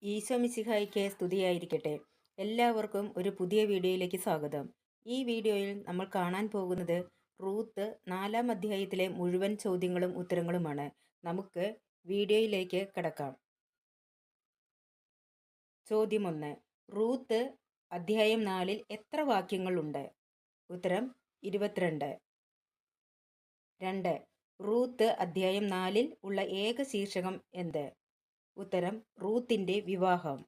ഈശോ മിശിഹായ്ക്ക് സ്തുതിയായിരിക്കട്ടെ. എല്ലാവർക്കും ഒരു പുതിയ വീഡിയോയിലേക്ക് സ്വാഗതം. ഈ വീഡിയോയിൽ നമ്മൾ കാണാൻ പോകുന്നത് റൂത്ത് 4-ാം അധ്യായത്തിലെ മുഴുവൻ ചോദ്യങ്ങളും ഉത്തരങ്ങളുമാണ്. നമുക്ക് വീഡിയോയിലേക്ക് കടക്കാം. ചോദ്യം 1. റൂത്ത് അധ്യായം 4-ൽ എത്ര വാക്യങ്ങളുണ്ട്? ഉത്തരം 22. 2. റൂത്ത് അധ്യായം 4-ൽ ഉള്ള ഏക ശീർഷകം എന്ത്? ഉത്തരം റൂത്തിന്റെ വിവാഹം.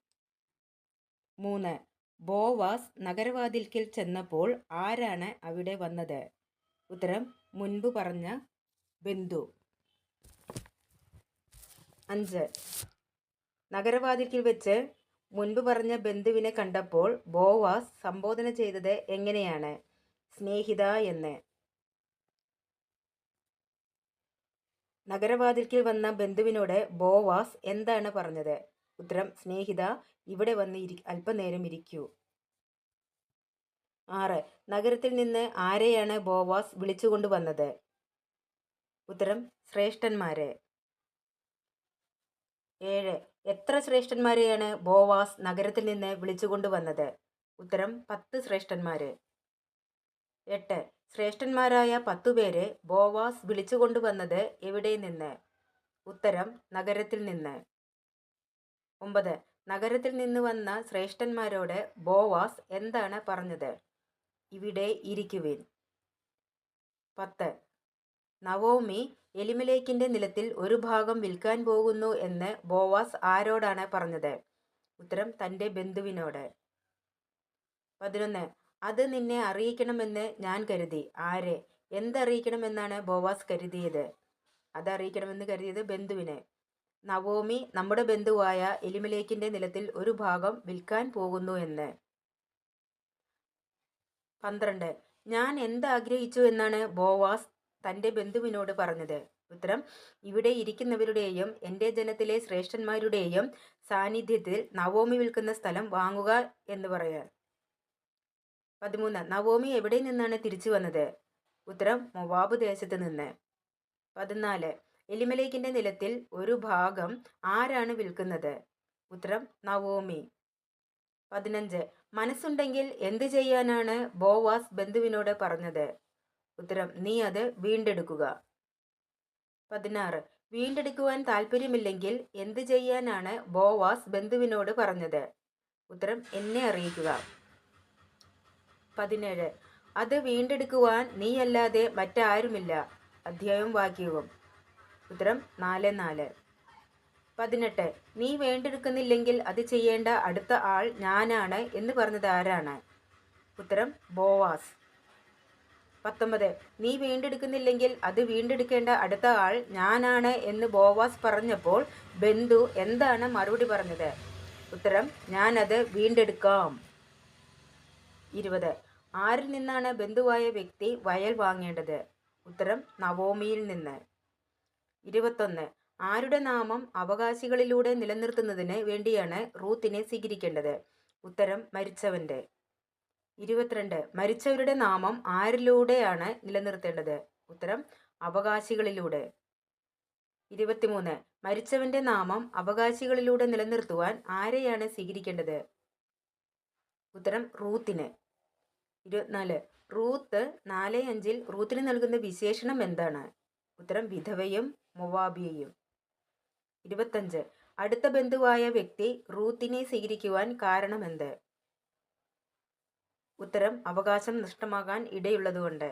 3. ബോവാസ് നഗരവാതിൽക്കൽ ചെന്നപ്പോൾ ആരാണ് അവിടെ വന്നത്? ഉത്തരം മുൻപ് പറഞ്ഞ ബന്ധു. 5. നഗരവാതിൽക്കൽ വെച്ച് മുൻപ് പറഞ്ഞ ബന്ധുവിനെ കണ്ടപ്പോൾ ബോവാസ് സംബോധന ചെയ്തത് എങ്ങനെയാണ്? സ്നേഹിത എന്ന്. നഗരവാതിൽക്കൽ വന്ന ബന്ധുവിനോട് ബോവാസ് എന്താണ് പറഞ്ഞത്? ഉത്തരം സ്നേഹിത, ഇവിടെ വന്ന് അല്പനേരം ഇരിക്കൂ. 6. നഗരത്തിൽ നിന്ന് ആരെയാണ് ബോവാസ് വിളിച്ചുകൊണ്ട് വന്നത്? ഉത്തരം ശ്രേഷ്ഠന്മാരെ. 7. എത്ര ശ്രേഷ്ഠന്മാരെയാണ് ബോവാസ് നഗരത്തിൽ നിന്ന് വിളിച്ചുകൊണ്ട് വന്നത്? ഉത്തരം 10 ശ്രേഷ്ഠന്മാരെ. 8. ശ്രേഷ്ഠന്മാരായ 10 പേരെ ബോവാസ് വിളിച്ചുകൊണ്ടുവന്നത് എവിടെ നിന്ന്? ഉത്തരം നഗരത്തിൽ നിന്ന്. 9. നഗരത്തിൽ നിന്ന് വന്ന ശ്രേഷ്ഠന്മാരോട് ബോവാസ് എന്താണ് പറഞ്ഞത്? ഇവിടെ ഇരിക്കുവിൻ. 10. നവോമി എലിമലേക്കിന്റെ നിലത്തിൽ ഒരു ഭാഗം വിൽക്കാൻ പോകുന്നു എന്ന് ബോവാസ് ആരോടാണ് പറഞ്ഞത്? ഉത്തരം തൻ്റെ ബന്ധുവിനോട്. 11. അത് നിന്നെ അറിയിക്കണമെന്ന് ഞാൻ കരുതി. ആരെ? എന്തറിയിക്കണമെന്നാണ് ബോവാസ് കരുതിയത്? അതറിയിക്കണമെന്ന് കരുതിയത് ബന്ധുവിനെ. നവോമി നമ്മുടെ ബന്ധുവായ എലിമലേക്കിന്റെ നിലത്തിൽ ഒരു ഭാഗം വിൽക്കാൻ പോകുന്നു എന്ന്. 12. ഞാൻ എന്താഗ്രഹിച്ചു എന്നാണ് ബോവാസ് തൻ്റെ ബന്ധുവിനോട് പറഞ്ഞത്? ഉത്തരം ഇവിടെ ഇരിക്കുന്നവരുടെയും എൻ്റെ ജനത്തിലെ ശ്രേഷ്ഠന്മാരുടെയും സാന്നിധ്യത്തിൽ നവോമി വിൽക്കുന്ന സ്ഥലം വാങ്ങുക എന്ന് പറയാൻ. 13. നവോമി എവിടെ നിന്നാണ് തിരിച്ചു വന്നത്? ഉത്തരം മൊവാബ് ദേശത്ത് നിന്ന്. 14. എലിമലേക്കിന്റെ നിലത്തിൽ ഒരു ഭാഗം ആരാണ് വിൽക്കുന്നത്? ഉത്തരം നവോമി. 15. മനസ്സുണ്ടെങ്കിൽ എന്ത് ചെയ്യാനാണ് ബോവാസ് ബന്ധുവിനോട് പറഞ്ഞത്? ഉത്തരം നീ അത് വീണ്ടെടുക്കുക. 16. വീണ്ടെടുക്കുവാൻ താല്പര്യമില്ലെങ്കിൽ എന്ത് ചെയ്യാനാണ് ബോവാസ് ബന്ധുവിനോട് പറഞ്ഞത്? ഉത്തരം എന്നെ അറിയിക്കുക. 17. അത് വീണ്ടെടുക്കുവാൻ നീയല്ലാതെ മറ്റാരുമില്ല. അധ്യായവും വാക്യവും. ഉത്തരം 4:4. 18. നീ വീണ്ടെടുക്കുന്നില്ലെങ്കിൽ അത് ചെയ്യേണ്ട അടുത്ത ആൾ ഞാനാണ് എന്ന് പറഞ്ഞത് ആരാണ്? ഉത്തരം ബോവാസ്. 19. നീ വീണ്ടെടുക്കുന്നില്ലെങ്കിൽ അത് വീണ്ടെടുക്കേണ്ട അടുത്ത ആൾ ഞാനാണ് എന്ന് ബോവാസ് പറഞ്ഞപ്പോൾ ബന്ധു എന്താണ് മറുപടി പറഞ്ഞത്? ഉത്തരം ഞാനത് വീണ്ടെടുക്കാം. 20. ആരിൽ നിന്നാണ് ബന്ധുവായ വ്യക്തി വയൽ വാങ്ങേണ്ടത്? ഉത്തരം നവോമിയിൽ നിന്ന്. 21. ആരുടെ നാമം അവകാശികളിലൂടെ നിലനിർത്തുന്നതിന് വേണ്ടിയാണ് റൂത്തിനെ സ്വീകരിക്കേണ്ടത്? ഉത്തരം മരിച്ചവന്റെ. 22. മരിച്ചവരുടെ നാമം ആരിലൂടെയാണ് നിലനിർത്തേണ്ടത്? ഉത്തരം അവകാശികളിലൂടെ. 23. മരിച്ചവന്റെ നാമം അവകാശികളിലൂടെ നിലനിർത്തുവാൻ ആരെയാണ് സ്വീകരിക്കേണ്ടത്? ഉത്തരം റൂത്തിനെ. 24. റൂത്ത് 4:5 റൂത്തിന് നൽകുന്ന വിശേഷണം എന്താണ്? ഉത്തരം വിധവയും മൊവാബിയയും. 25. അടുത്ത ബന്ധുവായ വ്യക്തി റൂത്തിനെ സ്വീകരിക്കുവാൻ കാരണമെന്ത്? ഉത്തരം അവകാശം നഷ്ടമാകാൻ ഇടയുള്ളതുകൊണ്ട്.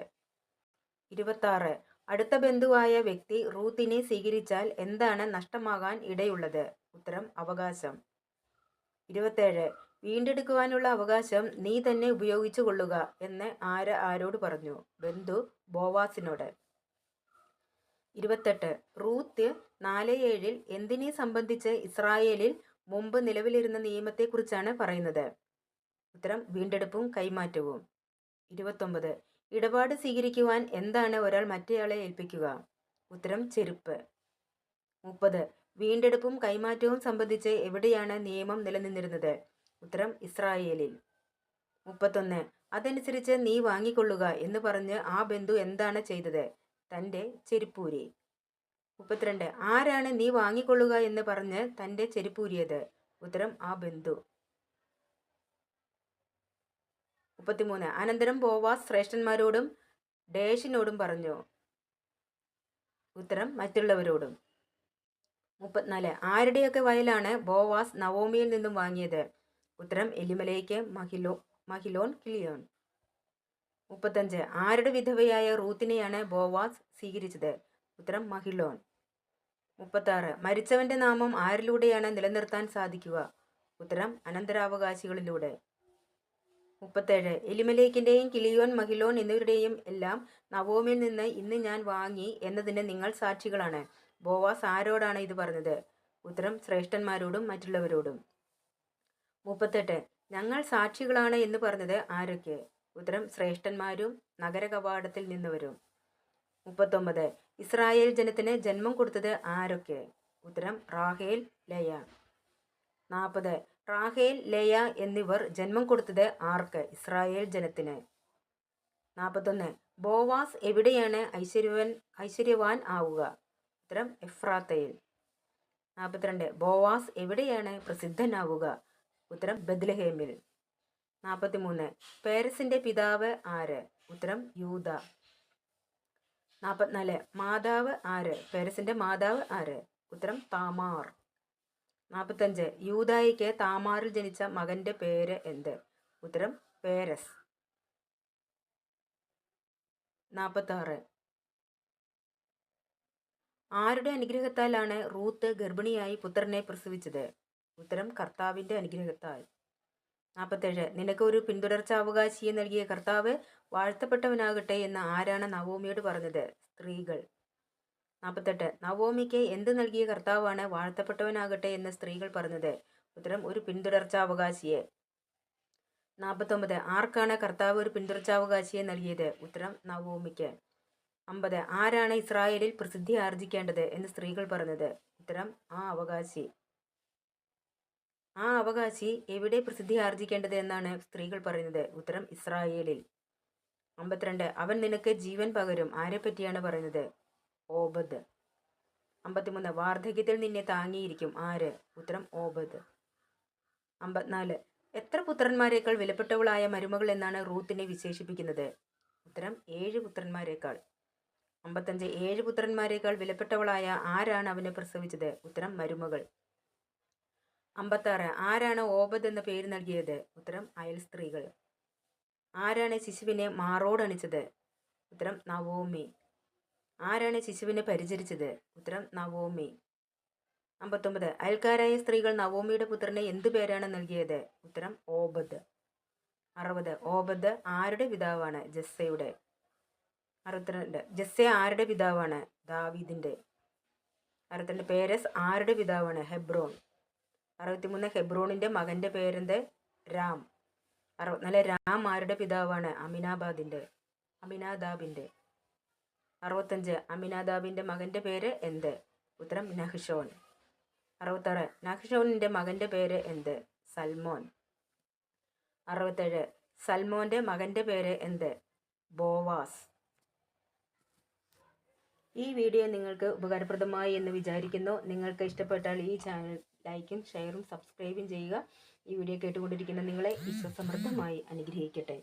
26. അടുത്ത ബന്ധുവായ വ്യക്തി റൂത്തിനെ സ്വീകരിച്ചാൽ എന്താണ് നഷ്ടമാകാൻ ഇടയുള്ളത്? ഉത്തരം അവകാശം. 27. വീണ്ടെടുക്കുവാനുള്ള അവകാശം നീ തന്നെ ഉപയോഗിച്ചു കൊള്ളുക എന്ന് ആരോട് പറഞ്ഞു? ബന്ധു ബോവാസിനോട്. 28. റൂത്ത് 4:7 എന്തിനെ സംബന്ധിച്ച് ഇസ്രായേലിൽ മുമ്പ് നിലവിലിരുന്ന നിയമത്തെക്കുറിച്ചാണ് പറയുന്നത്? ഉത്തരം വീണ്ടെടുപ്പും കൈമാറ്റവും. 29. ഇടപാട് സ്വീകരിക്കുവാൻ എന്താണ് ഒരാൾ മറ്റേയാളെ ഏൽപ്പിക്കുക? ഉത്തരം ചെരുപ്പ്. 30. വീണ്ടെടുപ്പും കൈമാറ്റവും സംബന്ധിച്ച് എവിടെയാണ് നിയമം നിലനിന്നിരുന്നത്? ഉത്തരം ഇസ്രായേലിൽ. 31. അതനുസരിച്ച് നീ വാങ്ങിക്കൊള്ളുക എന്ന് പറഞ്ഞ് ആ ബന്ധു എന്താണ് ചെയ്തത്? തൻ്റെ ചെരുപ്പൂരി. 32. ആരാണ് നീ വാങ്ങിക്കൊള്ളുക എന്ന് പറഞ്ഞ് തൻ്റെ ചെരുപ്പൂരിയത്? ഉത്തരം ആ ബന്ധു. 33. അനന്തരം ബോവാസ് ശ്രേഷ്ഠന്മാരോടും ഡേഷിനോടും പറഞ്ഞു. ഉത്തരം മറ്റുള്ളവരോടും. 34. ആരുടെയൊക്കെ വയലാണ് ബോവാസ് നവോമിയിൽ നിന്നും വാങ്ങിയത്? ഉത്തരം എലിമലേക്ക്, മഹിലോൻ, കിളിയോൻ. 35. ആരുടെ വിധവയായ റൂത്തിനെയാണ് ബോവാസ് സ്വീകരിച്ചത്? ഉത്തരം മഹിലോൻ. 36. മരിച്ചവന്റെ നാമം ആരിലൂടെയാണ് നിലനിർത്താൻ സാധിക്കുക? ഉത്തരം അനന്തരാവകാശികളിലൂടെ. 37. എലിമലേക്കിന്റെയും കിളിയോൻ, മഹിലോൻ എന്നിവരുടെയും എല്ലാം നവോമിയിൽ നിന്ന് ഇന്ന് ഞാൻ വാങ്ങി എന്നതിന് നിങ്ങൾ സാക്ഷികളാണ്. ബോവാസ് ആരോടാണ് ഇത് പറഞ്ഞത്? ഉത്തരം ശ്രേഷ്ഠന്മാരോടും മറ്റുള്ളവരോടും. 38. ഞങ്ങൾ സാക്ഷികളാണ് എന്ന് പറഞ്ഞത് ആരൊക്കെ? ഉത്തരം ശ്രേഷ്ഠന്മാരും നഗര കവാടത്തിൽ നിന്നവരും. 39. ഇസ്രായേൽ ജനത്തിന് ജന്മം കൊടുത്തത് ആരൊക്കെ? ഉത്തരം റാഹേൽ, ലയ. 40. റാഹേൽ, ലയ എന്നിവർ ജന്മം കൊടുത്തത് ആർക്ക്? ഇസ്രായേൽ ജനത്തിന്. 41. ബോവാസ് എവിടെയാണ് ഐശ്വര്യവാൻ ആവുക? ഉത്തരം എഫ്രാത്തയിൽ. 42. ബോവാസ് എവിടെയാണ് പ്രസിദ്ധനാവുക? ഉത്തരം ബത്ലഹേമിൽ. 43. പേരസിന്റെ പിതാവ് ആര്? ഉത്തരം യൂദ. 44. മാതാവ് ആര്? പേരസിന്റെ മാതാവ് ആര്? ഉത്തരം താമാർ. 45. യൂദായിക്ക് താമാറിൽ ജനിച്ച മകന്റെ പേര് എന്ത്? ഉത്തരം പേരസ്. 46. ആരുടെ അനുഗ്രഹത്താലാണ് റൂത്ത് ഗർഭിണിയായി പുത്രനെ പ്രസവിച്ചത്? ഉത്തരം കർത്താവിന്റെ അനുഗ്രഹത്താൽ. 47. നിനക്ക് ഒരു പിന്തുടർച്ചാവകാശിയെ നൽകിയ കർത്താവ് വാഴ്ത്തപ്പെട്ടവനാകട്ടെ എന്ന് ആരാണ് നവോമിയോട് പറഞ്ഞത്? സ്ത്രീകൾ. 48. നവോമിക്ക് എന്ത് നൽകിയ കർത്താവാണ് വാഴ്ത്തപ്പെട്ടവനാകട്ടെ എന്ന് സ്ത്രീകൾ പറഞ്ഞത്? ഉത്തരം ഒരു പിന്തുടർച്ചാവകാശിയെ. 49. ആർക്കാണ് കർത്താവ് ഒരു പിന്തുടർച്ചാവകാശിയെ നൽകിയത്? ഉത്തരം നവോമിക്ക്. 50. ആരാണ് ഇസ്രായേലിൽ പ്രസിദ്ധി ആർജിക്കേണ്ടത് എന്ന് സ്ത്രീകൾ പറഞ്ഞത്? ഉത്തരം ആ അവകാശി. ആ അവകാശി എവിടെ പ്രസിദ്ധി ആർജിക്കേണ്ടത് എന്നാണ് സ്ത്രീകൾ പറയുന്നത്? ഉത്തരം ഇസ്രായേലിൽ. 52. അവൻ നിനക്ക് ജീവൻ പകരും. ആരെ പറ്റിയാണ് പറയുന്നത്? ഓബദ്. 53. വാർദ്ധക്യത്തിൽ നിന്നെ താങ്ങിയിരിക്കും. ആര്? ഉത്തരം ഓബദ്. 54. എത്ര പുത്രന്മാരെക്കാൾ വിലപ്പെട്ടവളായ മരുമകൾ എന്നാണ് റൂത്തിനെ വിശേഷിപ്പിക്കുന്നത്? ഉത്തരം 7 പുത്രന്മാരെക്കാൾ. 55. 7 പുത്രന്മാരെക്കാൾ വിലപ്പെട്ടവളായ ആരാണ് അവനെ പ്രസവിച്ചത്? ഉത്തരം മരുമകൾ. 56. ആരാണ് ഓബദ് എന്ന പേര് നൽകിയത്? ഉത്തരം അയൽ സ്ത്രീകൾ. ആരാണ് ശിശുവിനെ മാറോടണിച്ചത്? ഉത്തരം നവോമി. ആരാണ് ശിശുവിനെ പരിചരിച്ചത്? ഉത്തരം നവോമി. 59. അയൽക്കാരായ സ്ത്രീകൾ നവോമിയുടെ പുത്രന് എന്തു പേരാണ് നൽകിയത്? ഉത്തരം ഓബദ്. 60. ഓബദ് ആരുടെ പിതാവാണ്? ജസ്സയുടെ. 62. ജസ്സെ ആരുടെ പിതാവാണ്? ദാവീദിന്റെ. 62. പേരസ് ആരുടെ പിതാവാണ്? ഹെബ്രോൻ. 63. ഹെബ്രോണിന്റെ മകന്റെ പേരെന്ത്? രാം. 64. രാം ആരുടെ പിതാവാണ്? അമിനാദാബിന്റെ. 65. അമിനാദാബിന്റെ മകന്റെ പേര് എന്ത്? ഉത്തരം നഹ്ഷോൻ. 66. നഹ്ഷോനിന്റെ മകന്റെ പേര് എന്ത്? സൽമോൻ. 67. സൽമോന്റെ മകന്റെ പേര് എന്ത്? ബോവാസ്. ഈ വീഡിയോ നിങ്ങൾക്ക് ഉപകാരപ്രദമായി എന്ന് വിചാരിക്കുന്നു. നിങ്ങൾക്ക് ഇഷ്ടപ്പെട്ടാൽ ഈ ചാനൽ ലൈക്കും ഷെയറും സബ്സ്ക്രൈബും ചെയ്യുക. ഈ വീഡിയോ കേട്ടുകൊണ്ടിരിക്കുന്ന നിങ്ങളെ ഈശ്വര സമൃദ്ധമായി അനുഗ്രഹിക്കട്ടെ.